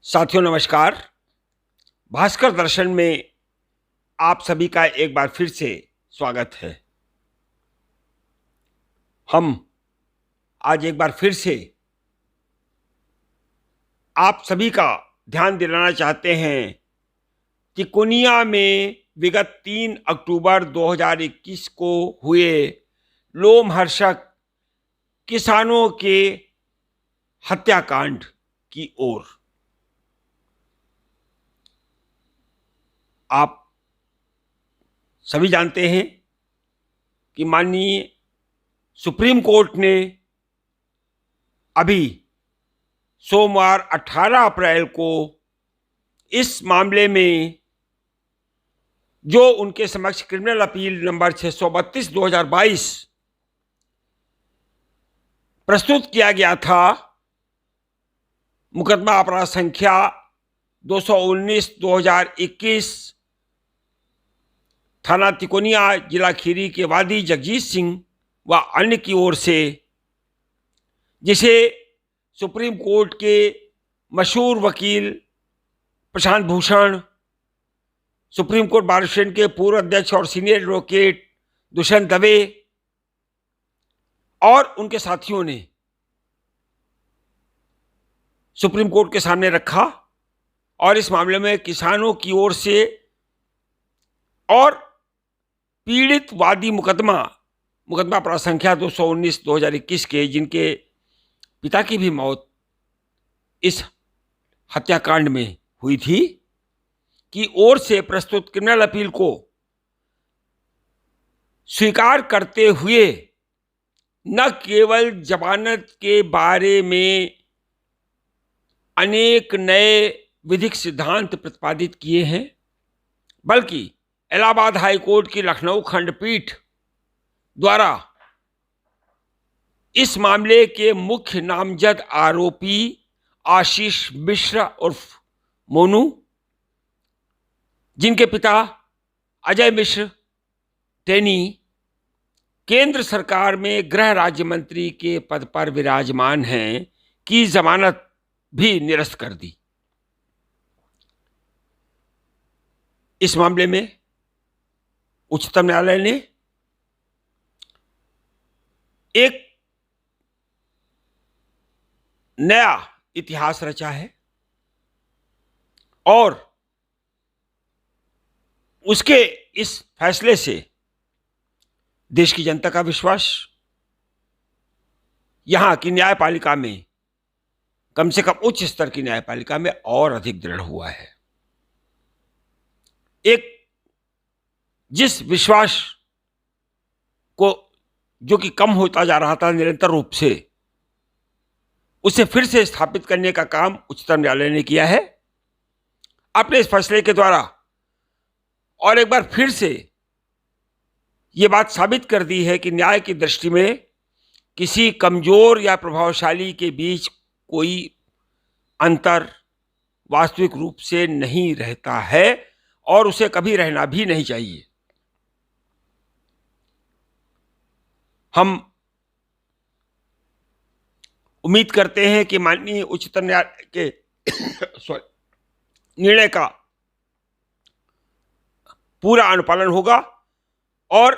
साथियों नमस्कार। भास्कर दर्शन में आप सभी का एक बार फिर से स्वागत है। हम आज एक बार फिर से आप सभी का ध्यान दिलाना चाहते हैं कि कुनिया में विगत 3 अक्टूबर 2021 को हुए लोमहर्षक किसानों के हत्याकांड की ओर। आप सभी जानते हैं कि माननीय सुप्रीम कोर्ट ने अभी सोमवार 18 अप्रैल को इस मामले में जो उनके समक्ष क्रिमिनल अपील नंबर 632/2022 प्रस्तुत किया गया था, मुकदमा अपराध संख्या 219/2021, थाना तिकोनिया, जिला खीरी के वादी जगजीत सिंह व अन्य की ओर से, जिसे सुप्रीम कोर्ट के मशहूर वकील Prashant Bhushan, supreme court bar association के पूर्व अध्यक्ष और सीनियर एडवोकेट दुष्यंत दवे और उनके साथियों ने सुप्रीम कोर्ट के सामने रखा और इस मामले में किसानों की ओर से और पीड़ित वादी मुकदमा अपराध संख्या 219/2021 के, जिनके पिता की भी मौत इस हत्याकांड में हुई थी, की ओर से प्रस्तुत क्रिमिनल अपील को स्वीकार करते हुए न केवल जमानत के बारे में अनेक नए विधिक सिद्धांत प्रतिपादित किए हैं, बल्कि इलाहाबाद हाई कोर्ट की लखनऊ खंडपीठ द्वारा इस मामले के मुख्य नामजद आरोपी आशीष मिश्रा उर्फ मोनू, जिनके पिता अजय मिश्र टेनी केंद्र सरकार में गृह राज्य मंत्री के पद पर विराजमान हैं, की जमानत भी निरस्त कर दी। इस मामले में उच्चतम न्यायालय ने एक नया इतिहास रचा है और उसके इस फैसले से देश की जनता का विश्वास यहां की न्यायपालिका में, कम से कम उच्च स्तर की न्यायपालिका में, और अधिक दृढ़ हुआ है। एक जिस विश्वास को जो कि कम होता जा रहा था निरंतर रूप से, उसे फिर से स्थापित करने का काम उच्चतम न्यायालय ने किया है अपने इस फैसले के द्वारा, और एक बार फिर से यह बात साबित कर दी है कि न्याय की दृष्टि में किसी कमजोर या प्रभावशाली के बीच कोई अंतर वास्तविक रूप से नहीं रहता है और उसे कभी रहना भी नहीं चाहिए। हम उम्मीद करते हैं कि माननीय उच्चतम न्यायालय के निर्णय का पूरा अनुपालन होगा और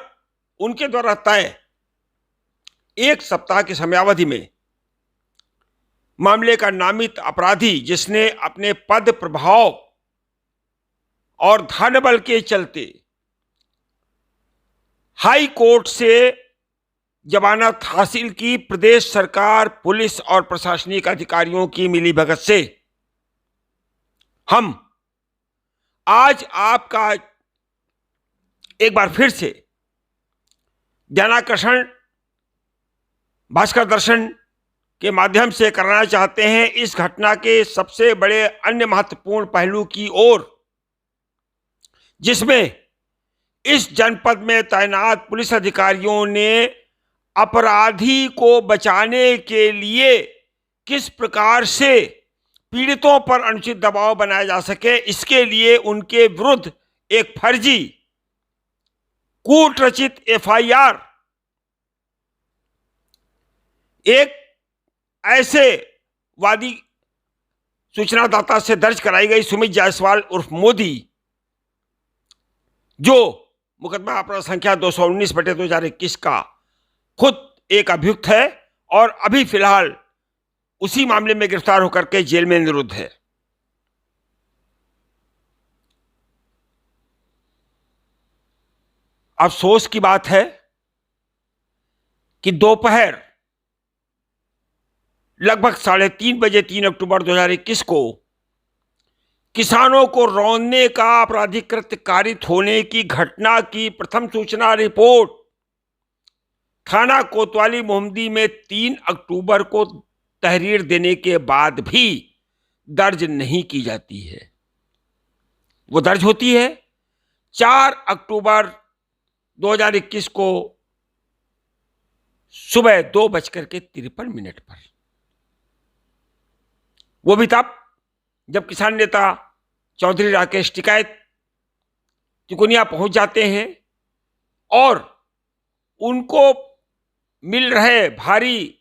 उनके द्वारा तय 1 सप्ताह की समयावधि में मामले का नामित अपराधी, जिसने अपने पद प्रभाव और धनबल के चलते हाई कोर्ट से जमानत हासिल की, प्रदेश सरकार, पुलिस और प्रशासनिक अधिकारियों की मिलीभगत से हम आज आपका एक बार फिर से ध्यानाकर्षण भास्कर दर्शन के माध्यम से कराना चाहते हैं इस घटना के सबसे बड़े अन्य महत्वपूर्ण पहलू की ओर, जिसमें इस जनपद में तैनात पुलिस अधिकारियों ने अपराधी को बचाने के लिए किस प्रकार से पीड़ितों पर अनुचित दबाव बनाया जा सके, इसके लिए उनके विरुद्ध एक फर्जी कूट रचित एफआईआर, एक ऐसे वादी सूचनादाता से दर्ज कराई गई सुमित जायसवाल उर्फ मोदी, जो मुकदमा अपराध संख्या 219/2021 का खुद एक अभियुक्त है और अभी फिलहाल उसी मामले में गिरफ्तार होकर के जेल में निरुद्ध है। अफसोस की बात है कि दोपहर लगभग 3:30 बजे 3 अक्टूबर 2021 को किसानों को रौंदने का आपराधिक कृत्य कारित होने की घटना की प्रथम सूचना रिपोर्ट थाना कोतवाली मोहम्मदी में 3 अक्टूबर को तहरीर देने के बाद भी दर्ज नहीं की जाती है। वो दर्ज होती है 4 अक्टूबर 2021 को सुबह 2:53 पर। वो भी तब जब किसान नेता चौधरी राकेश टिकैत तिकोनिया पहुंच जाते हैं और उनको मिल रहे भारी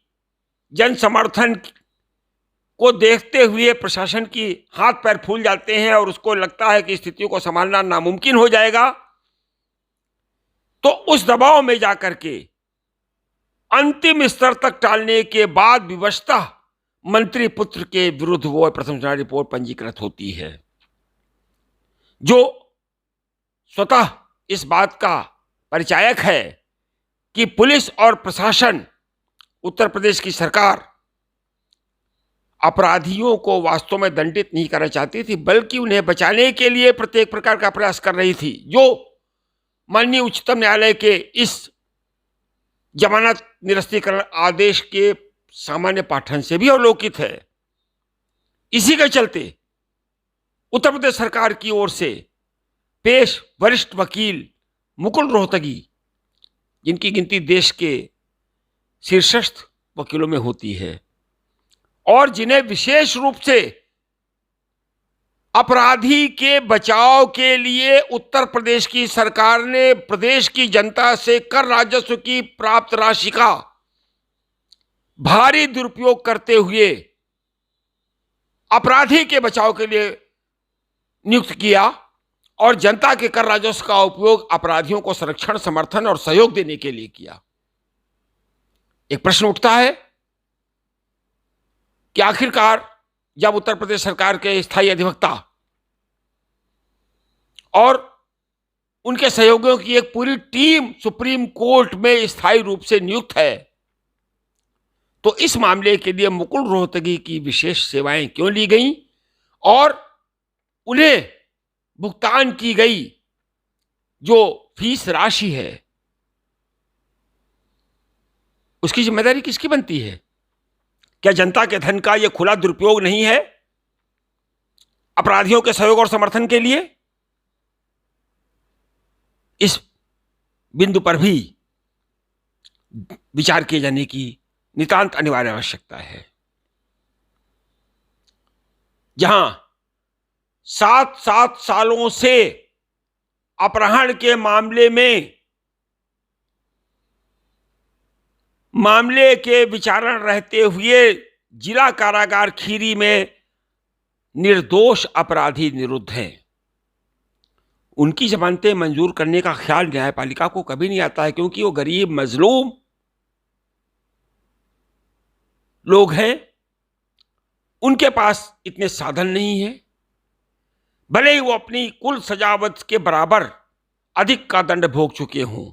जन समर्थन को देखते हुए प्रशासन की हाथ पैर फूल जाते हैं और उसको लगता है कि स्थितियों को संभालना नामुमकिन हो जाएगा, तो उस दबाव में जाकर के अंतिम स्तर तक टालने के बाद विवशतः मंत्री पुत्र के विरुद्ध वो प्रथम सूचना रिपोर्ट पंजीकृत होती है, जो स्वतः इस बात का परिचायक है कि पुलिस और प्रशासन, उत्तर प्रदेश की सरकार अपराधियों को वास्तव में दंडित नहीं करना चाहती थी, बल्कि उन्हें बचाने के लिए प्रत्येक प्रकार का प्रयास कर रही थी, जो माननीय उच्चतम न्यायालय के इस जमानत निरस्तीकरण आदेश के सामान्य पाठन से भी अवलोकित है। इसी के चलते उत्तर प्रदेश सरकार की ओर से पेश वरिष्ठ वकील मुकुल रोहतगी, जिनकी गिनती देश के शीर्षस्थ वकीलों में होती है और जिन्हें विशेष रूप से अपराधी के बचाव के लिए उत्तर प्रदेश की सरकार ने प्रदेश की जनता से कर राजस्व की प्राप्त राशि का भारी दुरुपयोग करते हुए अपराधी के बचाव के लिए नियुक्त किया और जनता के कर राजस्व का उपयोग अपराधियों को संरक्षण, समर्थन और सहयोग देने के लिए किया। एक प्रश्न उठता है कि आखिरकार जब उत्तर प्रदेश सरकार के स्थायी अधिवक्ता और उनके सहयोगियों की एक पूरी टीम सुप्रीम कोर्ट में स्थायी रूप से नियुक्त है, तो इस मामले के लिए मुकुल रोहतगी की विशेष सेवाएं क्यों ली गईं और उन्हें भुगतान की गई जो फीस राशि है उसकी जिम्मेदारी किसकी बनती है? क्या जनता के धन का यह खुला दुरुपयोग नहीं है अपराधियों के सहयोग और समर्थन के लिए? इस बिंदु पर भी विचार किए जाने की नितांत अनिवार्य आवश्यकता है। जहां 7 सालों से अपहरण के मामले के विचारण रहते हुए जिला कारागार खीरी में निर्दोष अपराधी निरुद्ध हैं, उनकी जमानतें मंजूर करने का ख्याल न्यायपालिका को कभी नहीं आता है, क्योंकि वो गरीब मजलूम लोग हैं, उनके पास इतने साधन नहीं है। भले ही वो अपनी कुल सजावट के बराबर अधिक का दंड भोग चुके हों,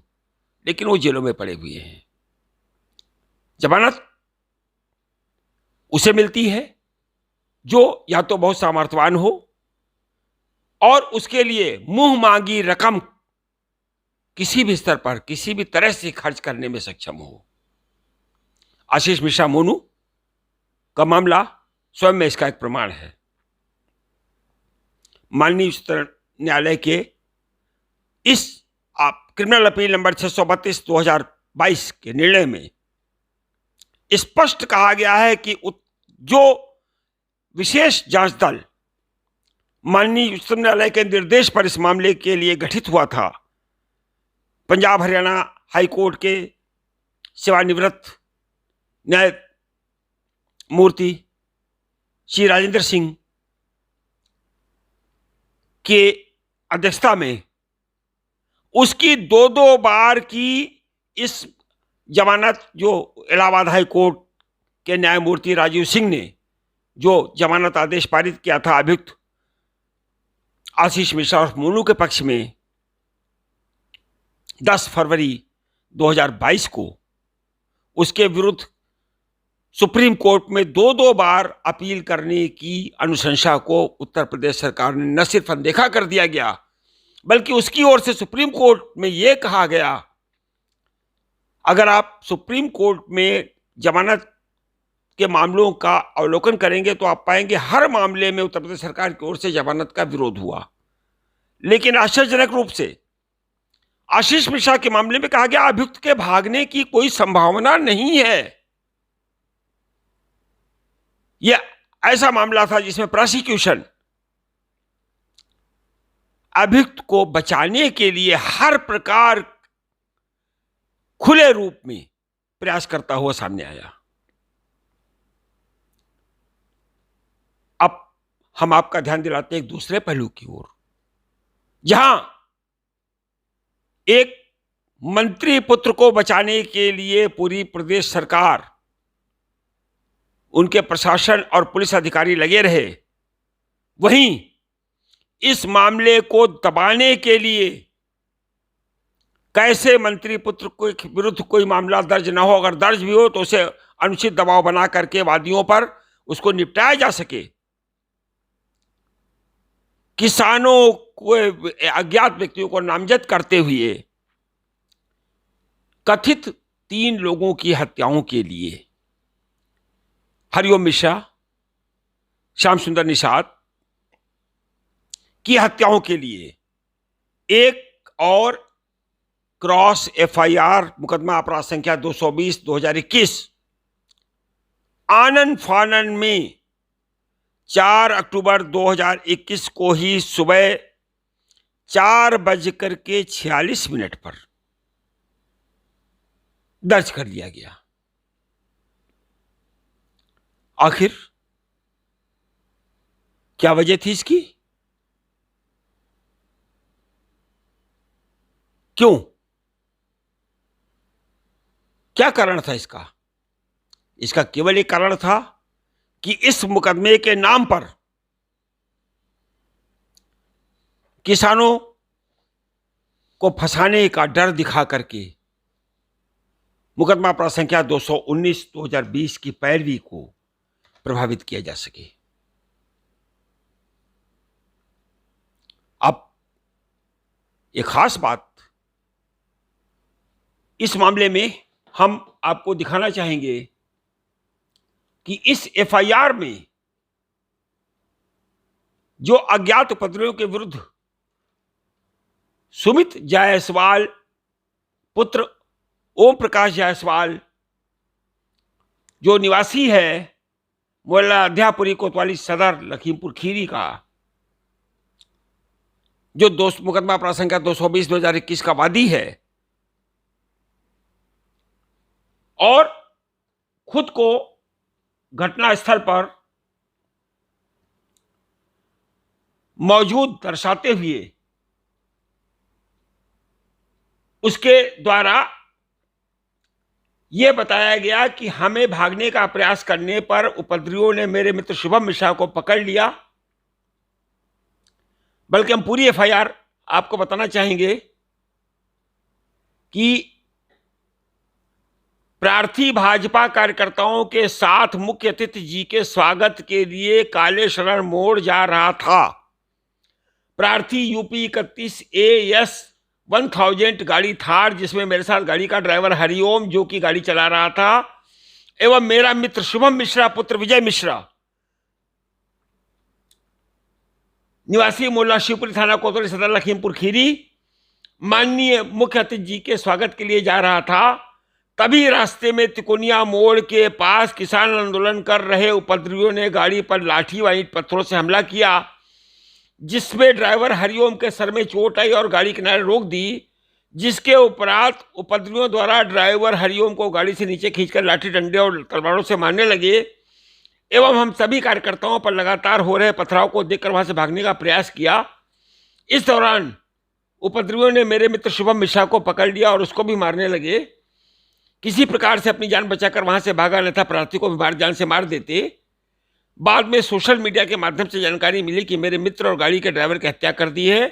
लेकिन वो जेलों में पड़े हुए हैं। जमानत उसे मिलती है जो या तो बहुत सामर्थ्यवान हो और उसके लिए मुंह मांगी रकम किसी भी स्तर पर किसी भी तरह से खर्च करने में सक्षम हो। आशीष मिश्रा मोनू का मामला स्वयं में इसका एक प्रमाण है। माननीय उच्चतम न्यायालय के इस क्रिमिनल अपील नंबर 632/2022 के निर्णय में स्पष्ट कहा गया है कि जो विशेष जांच दल माननीय उच्चतम न्यायालय के निर्देश पर इस मामले के लिए गठित हुआ था, पंजाब हरियाणा हाई कोर्ट के सेवानिवृत्त न्यायमूर्ति श्री राजेंद्र सिंह के अध्यक्षता में उसकी 2-2 बार की इस जमानत, जो इलाहाबाद हाई कोर्ट के न्यायमूर्ति राजीव सिंह ने जो जमानत आदेश पारित किया था अभियुक्त आशीष मिश्रा और मोनू के पक्ष में 10 फरवरी 2022 को, उसके विरुद्ध सुप्रीम कोर्ट में 2-2 बार अपील करने की अनुशंसा को उत्तर प्रदेश सरकार ने न सिर्फ अनदेखा कर दिया गया, बल्कि उसकी ओर से सुप्रीम कोर्ट में यह कहा गया, अगर आप सुप्रीम कोर्ट में जमानत के मामलों का अवलोकन करेंगे तो आप पाएंगे हर मामले में उत्तर प्रदेश सरकार की ओर से जमानत का विरोध हुआ। लेकिन आश्चर्यजनक रूप से आशीष मिश्रा के मामले में कहा गया अभियुक्त के भागने की कोई संभावना नहीं है। यह ऐसा मामला था जिसमें प्रोसिक्यूशन अभियुक्त को बचाने के लिए हर प्रकार खुले रूप में प्रयास करता हुआ सामने आया। अब हम आपका ध्यान दिलाते हैं एक दूसरे पहलू की ओर, जहां एक मंत्री पुत्र को बचाने के लिए पूरी प्रदेश सरकार, उनके प्रशासन और पुलिस अधिकारी लगे रहे, वहीं इस मामले को दबाने के लिए कैसे मंत्री पुत्र के विरुद्ध कोई मामला दर्ज ना हो, अगर दर्ज भी हो तो उसे अनुचित दबाव बना करके वादियों पर उसको निपटाया जा सके। किसानों को, अज्ञात व्यक्तियों को नामजद करते हुए कथित 3 लोगों की हत्याओं के लिए, हरिओम मिश्रा, श्याम सुंदर निषाद की हत्याओं के लिए एक और क्रॉस एफआईआर मुकदमा अपराध संख्या 220/2021 आनन फानन में 4 अक्टूबर 2021 को ही सुबह 4:46 पर दर्ज कर लिया गया। आखिर क्या वजह थी इसकी? क्यों? क्या कारण था इसका? इसका केवल एक कारण था कि इस मुकदमे के नाम पर किसानों को फंसाने का डर दिखा करके मुकदमा अपराध संख्या 219/2020 की पैरवी को प्रभावित किया जा सके। अब एक खास बात इस मामले में हम आपको दिखाना चाहेंगे कि इस एफआईआर में जो अज्ञात उपद्रवियों के विरुद्ध सुमित जायसवाल पुत्र ओम प्रकाश जायसवाल, जो निवासी है मोहल्ला अध्यापुरी कोतवाली सदर लखीमपुर खीरी का, जो मुकदमा अपराध संख्या 220/2021 का वादी है और खुद को घटना स्थल पर मौजूद दर्शाते हुए उसके द्वारा यह बताया गया कि हमें भागने का प्रयास करने पर उपद्रवियों ने मेरे मित्र शुभम मिश्रा को पकड़ लिया। बल्कि हम पूरी एफआईआर आपको बताना चाहेंगे कि प्रार्थी भाजपा कार्यकर्ताओं के साथ मुख्य अतिथि जी के स्वागत के लिए काले शरण मोड़ जा रहा था। प्रार्थी यूपी 31 AS 1000 गाड़ी थार, जिसमें मेरे साथ गाड़ी का ड्राइवर हरिओम जो कि गाड़ी चला रहा था, एवं मेरा मित्र शुभम मिश्रा पुत्र विजय मिश्रा निवासी मोहल्ला शिवपुरी थाना कोतवाली सदर लखीमपुर खीरी माननीय मुख्य अतिथि जी के स्वागत के लिए जा रहा था। तभी रास्ते में तिकोनिया मोड़ के पास किसान आंदोलन कर रहे उपद्रवियों ने गाड़ी पर लाठी व ईंट पत्थरों से हमला किया, जिसमें ड्राइवर हरिओम के सर में चोट आई और गाड़ी किनारे रोक दी। जिसके उपरांत उपद्रवियों द्वारा ड्राइवर हरिओम को गाड़ी से नीचे खींचकर लाठी डंडे और तलवारों से मारने लगे एवं हम सभी कार्यकर्ताओं पर लगातार हो रहे पथराव को देखकर वहां से भागने का प्रयास किया। इस दौरान उपद्रवियों ने मेरे मित्र शुभम मिश्रा को पकड़ लिया और उसको भी मारने लगे। किसी प्रकार से अपनी जान बचाकर वहां से भागा, अन्यथा प्रार्थी को भी मार जान से मार देते। बाद में सोशल मीडिया के माध्यम से जानकारी मिली कि मेरे मित्र और गाड़ी के ड्राइवर की हत्या कर दी है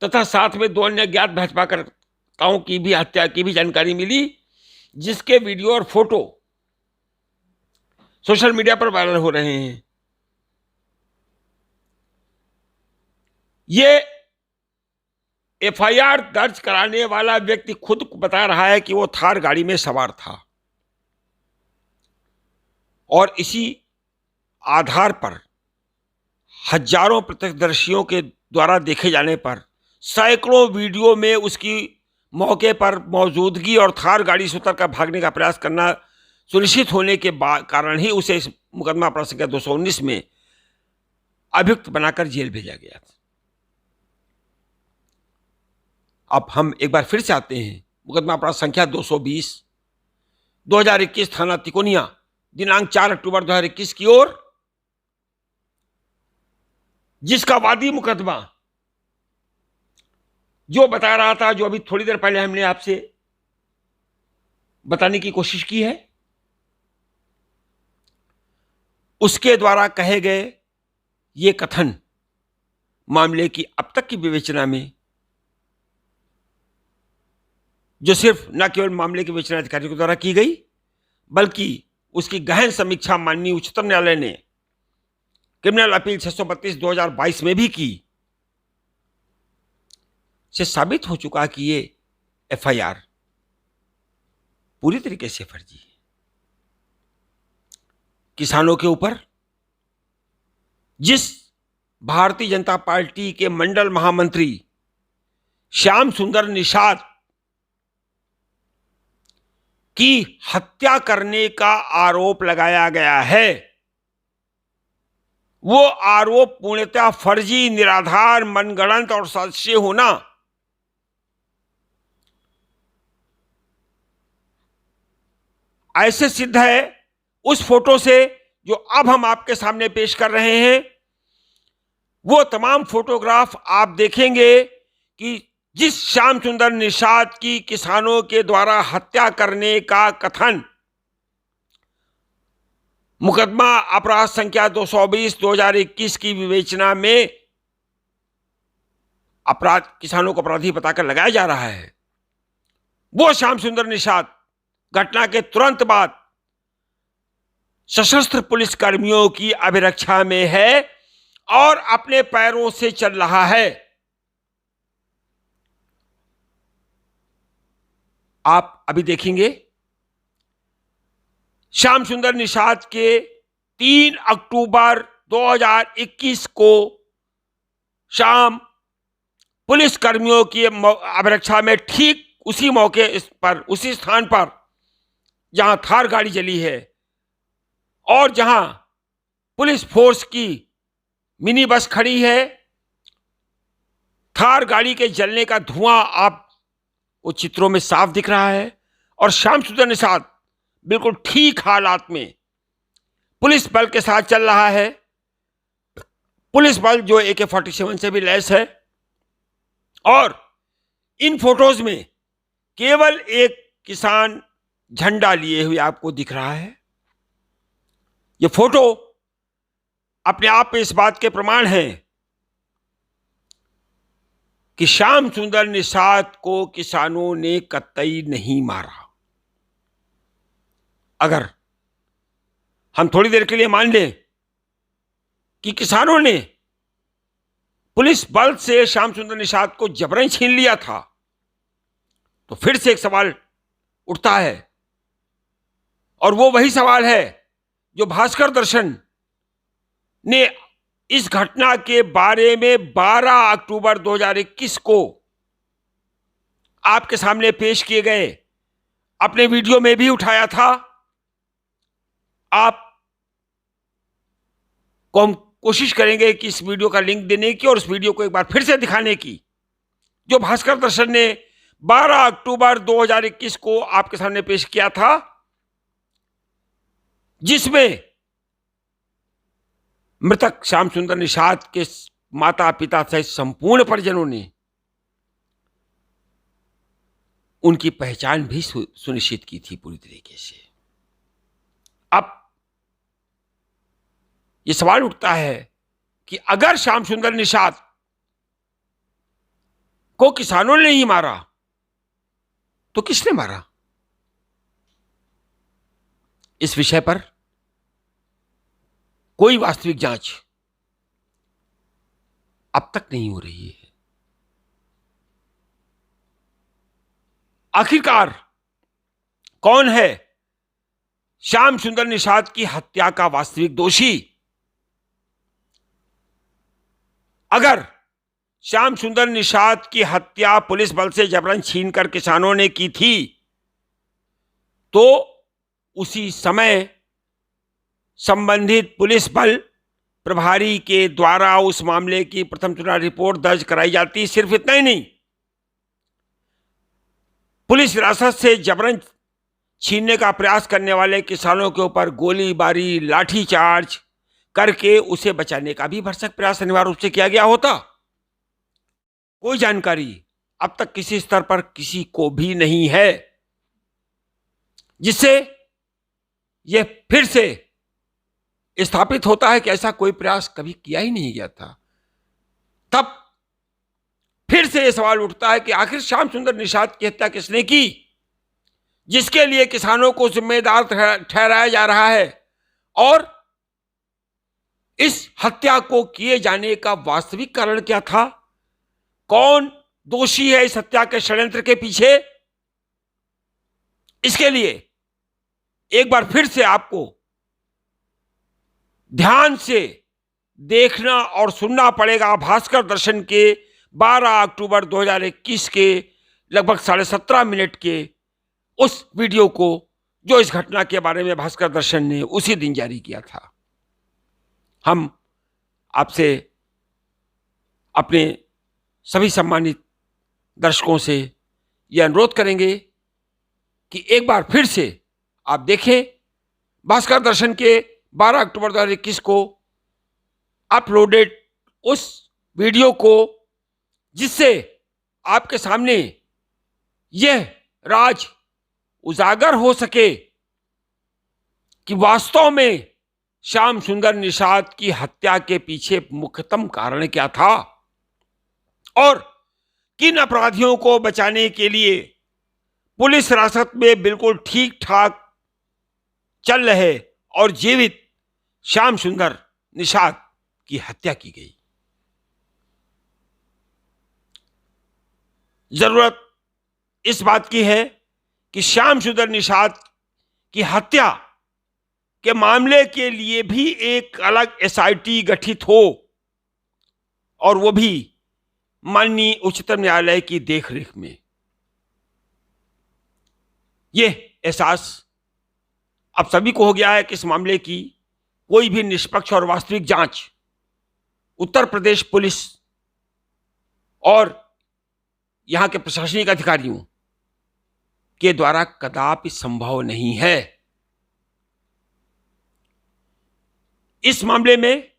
तथा साथ में 2 अन्य ज्ञात भाजपा कार्यकर्ताओं की भी हत्या की भी जानकारी मिली, जिसके वीडियो और फोटो सोशल मीडिया पर वायरल हो रहे हैं। ये एफआईआर दर्ज कराने वाला व्यक्ति खुद बता रहा है कि वो थार गाड़ी में सवार था और इसी आधार पर हजारों प्रत्यक्षदर्शियों के द्वारा देखे जाने पर सैकड़ों वीडियो में उसकी मौके पर मौजूदगी और थार गाड़ी से उतरकर भागने का प्रयास करना सुनिश्चित होने के कारण ही उसे इस मुकदमा अपराध संख्या 219 में अभियुक्त बनाकर जेल भेजा गया था। अब हम एक बार फिर से आते हैं मुकदमा अपराध संख्या 220 2021 थाना तिकोनिया दिनांक 4 अक्टूबर 2021 की ओर, जिसका वादी मुकदमा जो बता रहा था, जो अभी थोड़ी देर पहले हमने आपसे बताने की कोशिश की है, उसके द्वारा कहे गए ये कथन मामले की अब तक की विवेचना में, जो सिर्फ न केवल मामले के विवेचना अधिकारियों के द्वारा की गई बल्कि उसकी गहन समीक्षा माननीय उच्चतम न्यायालय ने क्रिमिनल अपील 632/2022 में भी की, से साबित हो चुका कि ये एफआईआर पूरी तरीके से फर्जी है। किसानों के ऊपर जिस भारतीय जनता पार्टी के मंडल महामंत्री श्याम सुंदर निषाद की हत्या करने का आरोप लगाया गया है, वो आरोप पूर्णतः फर्जी, निराधार, मनगढ़ंत और साजिश होना ऐसे सिद्ध है उस फोटो से जो अब हम आपके सामने पेश कर रहे हैं। वो तमाम फोटोग्राफ आप देखेंगे कि जिस श्याम सुंदर निषाद की किसानों के द्वारा हत्या करने का कथन मुकदमा अपराध संख्या 220/2021 की विवेचना में अपराध किसानों को अपराधी बताकर लगाया जा रहा है, वो श्याम सुंदर निषाद घटना के तुरंत बाद सशस्त्र पुलिस कर्मियों की अभिरक्षा में है और अपने पैरों से चल रहा है। आप अभी देखेंगे श्याम सुंदर निषाद के 3 अक्टूबर 2021 को शाम पुलिस कर्मियों की अभिरक्षा में ठीक उसी मौके पर, उसी स्थान पर जहां थार गाड़ी जली है और जहां पुलिस फोर्स की मिनी बस खड़ी है, थार गाड़ी के जलने का धुआं आप वो चित्रों में साफ दिख रहा है और श्याम सुंदर निषाद बिल्कुल ठीक हालात में पुलिस बल के साथ चल रहा है। पुलिस बल जो AK-47 से भी लैस है और इन फोटोज में केवल एक किसान झंडा लिए हुए आपको दिख रहा है। ये फोटो अपने आप में इस बात के प्रमाण है कि श्याम सुंदर निषाद को किसानों ने कतई नहीं मारा। अगर हम थोड़ी देर के लिए मान लें कि किसानों ने पुलिस बल से श्याम सुंदर निषाद को जबरन छीन लिया था, तो फिर से एक सवाल उठता है और वो वही सवाल है जो भास्कर दर्शन ने इस घटना के बारे में 12 अक्टूबर 2021 को आपके सामने पेश किए गए अपने वीडियो में भी उठाया था। आप को हम कोशिश करेंगे कि इस वीडियो का लिंक देने की और उस वीडियो को एक बार फिर से दिखाने की, जो भास्कर दर्शन ने 12 अक्टूबर 2021 को आपके सामने पेश किया था, जिसमें मृतक श्याम सुंदर निषाद के माता पिता सहित संपूर्ण परिजनों ने उनकी पहचान भी सुनिश्चित की थी पूरी तरीके से। अब यह सवाल उठता है कि अगर श्याम सुंदर निषाद को किसानों ने ही मारा तो किसने मारा? इस विषय पर कोई वास्तविक जांच अब तक नहीं हो रही है। आखिरकार कौन है श्याम सुंदर निषाद की हत्या का वास्तविक दोषी? अगर श्याम सुंदर निषाद की हत्या पुलिस बल से जबरन छीनकर किसानों ने की थी तो उसी समय संबंधित पुलिस बल प्रभारी के द्वारा उस मामले की प्रथम सूचना रिपोर्ट दर्ज कराई जाती। सिर्फ इतना ही नहीं, पुलिस हिरासत से जबरन छीनने का प्रयास करने वाले किसानों के ऊपर गोलीबारी, लाठीचार्ज करके उसे बचाने का भी भरसक प्रयास अनिवार्य रूप से किया गया होता। कोई जानकारी अब तक किसी स्तर पर किसी को भी नहीं है जिससे यह फिर से स्थापित होता है कि ऐसा कोई प्रयास कभी किया ही नहीं गया था। तब फिर से यह सवाल उठता है कि आखिर श्याम सुंदर निषाद की हत्या किसने की, जिसके लिए किसानों को जिम्मेदार ठहराया जा रहा है, और इस हत्या को किए जाने का वास्तविक कारण क्या था? कौन दोषी है इस हत्या के षड्यंत्र के पीछे? इसके लिए एक बार फिर से आपको ध्यान से देखना और सुनना पड़ेगा भास्कर दर्शन के 12 अक्टूबर 2021 के लगभग 17.5 मिनट के उस वीडियो को, जो इस घटना के बारे में भास्कर दर्शन ने उसी दिन जारी किया था। हम आपसे, अपने सभी सम्मानित दर्शकों से यह अनुरोध करेंगे कि एक बार फिर से आप देखें भास्कर दर्शन के 12 अक्टूबर 2021 को अपलोडेड उस वीडियो को, जिससे आपके सामने यह राज उजागर हो सके कि वास्तव में श्याम सुंदर निषाद की हत्या के पीछे मुख्यतम कारण क्या था और किन अपराधियों को बचाने के लिए पुलिस हिरासत में बिल्कुल ठीक ठाक चल रहे और जीवित श्याम सुंदर निषाद की हत्या की गई। जरूरत इस बात की है कि श्याम सुंदर निषाद की हत्या के मामले के लिए भी एक अलग एसआईटी गठित हो, और वो भी माननीय उच्चतम न्यायालय की देखरेख में। यह एहसास अब सभी को हो गया है कि इस मामले की कोई भी निष्पक्ष और वास्तविक जांच उत्तर प्रदेश पुलिस और यहां के प्रशासनिक अधिकारियों के द्वारा कदापि संभव नहीं है। इस मामले में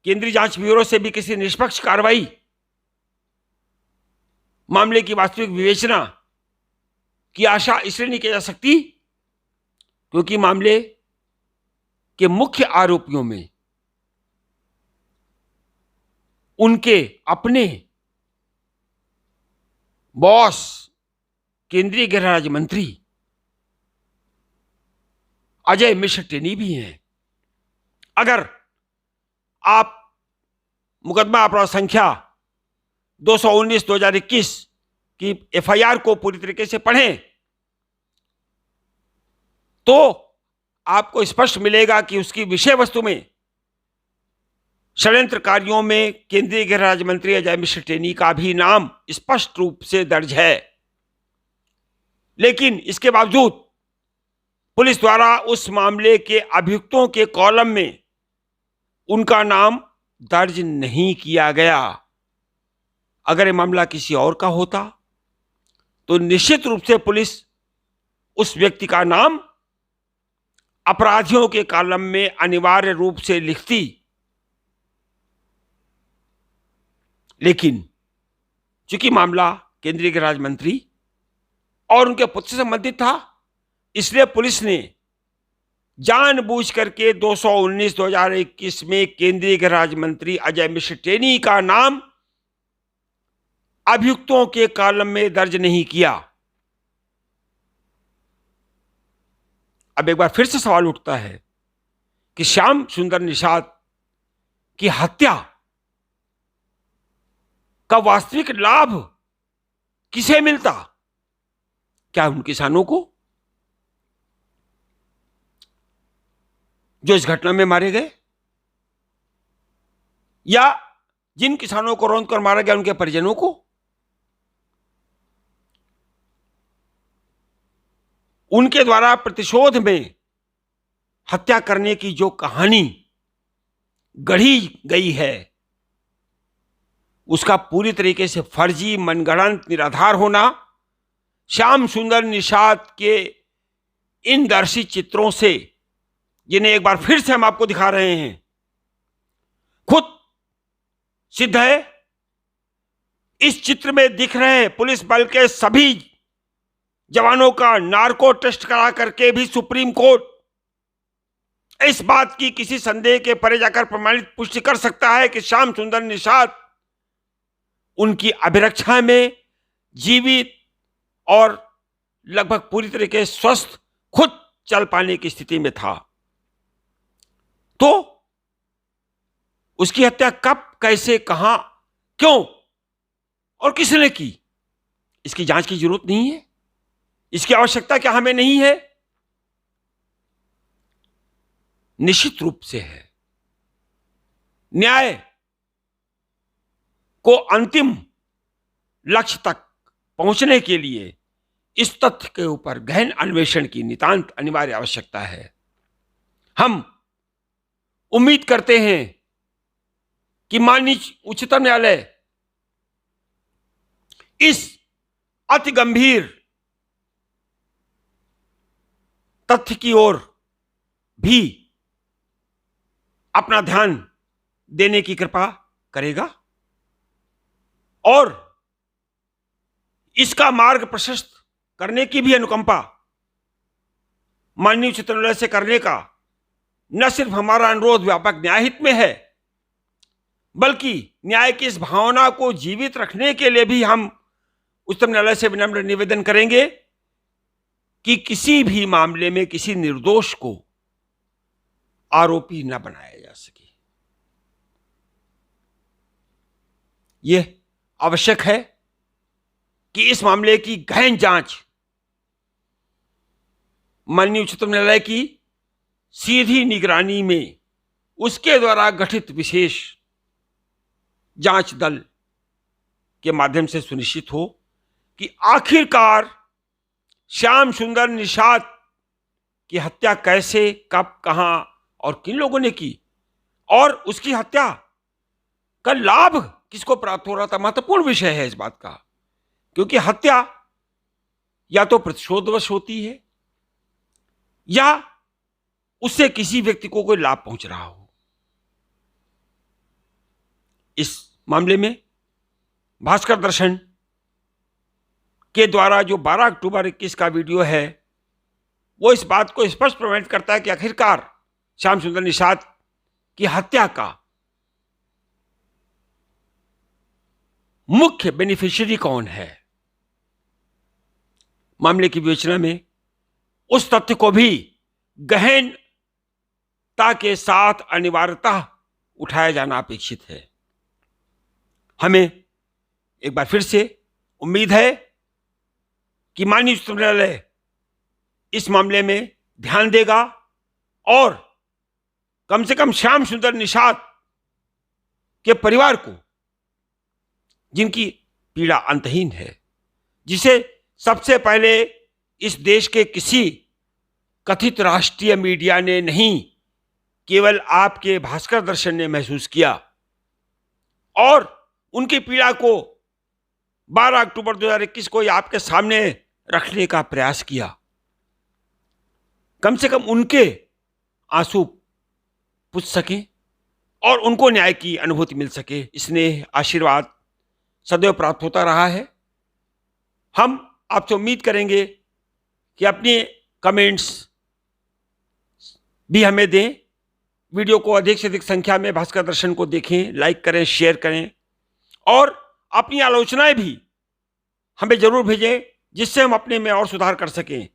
केंद्रीय जांच ब्यूरो से भी किसी निष्पक्ष कार्रवाई, मामले की वास्तविक विवेचना की आशा इसलिए नहीं की जा सकती क्योंकि मामले के मुख्य आरोपियों में उनके अपने बॉस केंद्रीय गृह राज्य मंत्री अजय मिश्र टेनी भी हैं। अगर आप मुकदमा अपराध संख्या 219/2021 की एफआईआर को पूरी तरीके से पढ़ें तो आपको स्पष्ट मिलेगा कि उसकी विषय वस्तु में षड्यंत्रकारियों में केंद्रीय गृह राज्य मंत्री अजय मिश्र टेनी का भी नाम स्पष्ट रूप से दर्ज है। लेकिन इसके बावजूद पुलिस द्वारा उस मामले के अभियुक्तों के कॉलम में उनका नाम दर्ज नहीं किया गया। अगर यह मामला किसी और का होता तो निश्चित रूप से पुलिस उस व्यक्ति का नाम अपराधियों के कॉलम में अनिवार्य रूप से लिखती। लेकिन चूंकि मामला केंद्रीय गृह राज्य मंत्री और उनके पुत्र से संबंधित था, इसलिए पुलिस ने जानबूझ करके 219/2021 में केंद्रीय गृह राज्य मंत्री अजय मिश्र टेनी का नाम अभियुक्तों के कॉलम में दर्ज नहीं किया। अब एक बार फिर से सवाल उठता है कि श्याम सुंदर निषाद की हत्या का वास्तविक लाभ किसे मिलता? क्या उन किसानों को जो इस घटना में मारे गए, या जिन किसानों को रौंद कर मारा गया उनके परिजनों को? उनके द्वारा प्रतिशोध में हत्या करने की जो कहानी गढ़ी गई है, उसका पूरी तरीके से फर्जी, मनगढ़ंत, निराधार होना श्याम सुंदर निषाद के इन दर्शित चित्रों से, जिन्हें एक बार फिर से हम आपको दिखा रहे हैं, खुद सिद्ध है। इस चित्र में दिख रहे पुलिस बल के सभी जवानों का नार्को टेस्ट करा करके भी सुप्रीम कोर्ट इस बात की किसी संदेह के परे जाकर प्रमाणित पुष्टि कर सकता है कि श्याम सुंदर निषाद उनकी अभिरक्षा में जीवित और लगभग पूरी तरीके से स्वस्थ, खुद चल पाने की स्थिति में था। तो उसकी हत्या कब, कैसे, कहां, क्यों और किसने की, इसकी जांच की जरूरत नहीं है? इसकी आवश्यकता क्या हमें नहीं है? निश्चित रूप से है। न्याय को अंतिम लक्ष्य तक पहुंचने के लिए इस तथ्य के ऊपर गहन अन्वेषण की नितांत अनिवार्य आवश्यकता है। हम उम्मीद करते हैं कि माननीय उच्चतम न्यायालय इस अति गंभीर तथ्य की ओर भी अपना ध्यान देने की कृपा करेगा और इसका मार्ग प्रशस्त करने की भी अनुकंपा माननीय उच्चतम न्यायालय से करने का न सिर्फ हमारा अनुरोध व्यापक न्याय हित में है, बल्कि न्याय की इस भावना को जीवित रखने के लिए भी हम उच्चतम न्यायालय से विनम्र निवेदन करेंगे कि किसी भी मामले में किसी निर्दोष को आरोपी न बनाया जा सके। यह आवश्यक है कि इस मामले की गहन जांच माननीय उच्चतम न्यायालय की सीधी निगरानी में उसके द्वारा गठित विशेष जांच दल के माध्यम से सुनिश्चित हो कि आखिरकार श्याम सुंदर निषाद की हत्या कैसे, कब, कहां और किन लोगों ने की, और उसकी हत्या का लाभ किसको प्राप्त हो रहा था। महत्वपूर्ण विषय है इस बात का, क्योंकि हत्या या तो प्रतिशोधवश होती है या उससे किसी व्यक्ति को कोई लाभ पहुंच रहा हो। इस मामले में भास्कर दर्शन के द्वारा जो 12 अक्टूबर 21 का वीडियो है, वो इस बात को स्पष्ट प्रमाणित करता है कि आखिरकार श्याम सुंदर निषाद की हत्या का मुख्य बेनिफिशियरी कौन है। मामले की विवेचना में उस तथ्य को भी गहनता के साथ अनिवार्यता उठाया जाना अपेक्षित है। हमें एक बार फिर से उम्मीद है कि माननीय उच्चतम न्यायालय इस मामले में ध्यान देगा और कम से कम श्याम सुंदर निषाद के परिवार को, जिनकी पीड़ा अंतहीन है, जिसे सबसे पहले इस देश के किसी कथित राष्ट्रीय मीडिया ने नहीं, केवल आपके भास्कर दर्शन ने महसूस किया और उनकी पीड़ा को 12 अक्टूबर 2021 को आपके सामने रखने का प्रयास किया। कम से कम उनके आंसू पुछ सकें और उनको न्याय की अनुभूति मिल सके। स्नेह, आशीर्वाद सदैव प्राप्त होता रहा है। हम आपसे उम्मीद करेंगे कि अपने कमेंट्स भी हमें दें। वीडियो को अधिक से अधिक संख्या में भास्कर दर्शन को देखें, लाइक करें, शेयर करें और अपनी आलोचनाएं भी हमें जरूर भेजें, जिससे हम अपने में और सुधार कर सकें।